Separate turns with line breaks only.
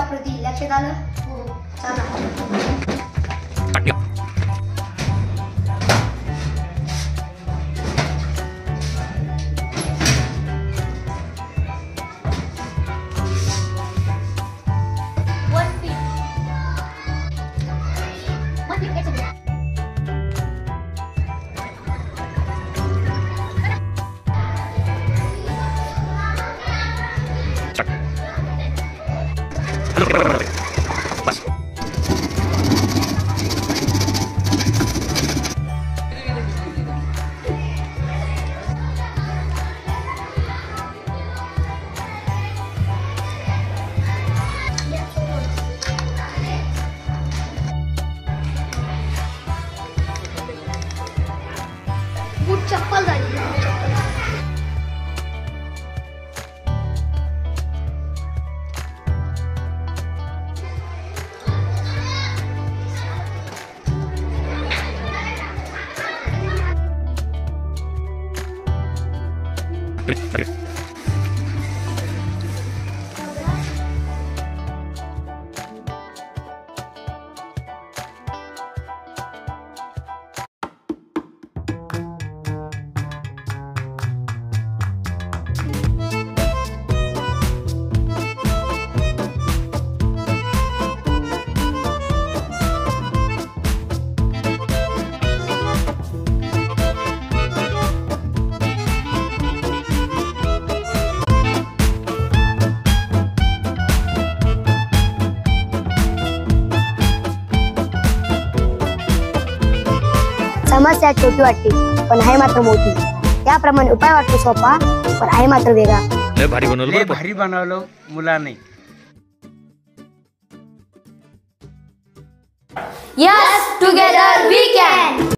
प्रति लक्षात आलं? हो चला.
बस.
बूट चप्पल झाली. समस्या छोटी वाटते पण आहे मात्र मोठी. त्याप्रमाणे उपाय वाटतो सोपा पण आहे मात्र वेगळा.
लय भारी बनवलं बरं.
भारी बनवलं मुलांनी.
Yes, together we can.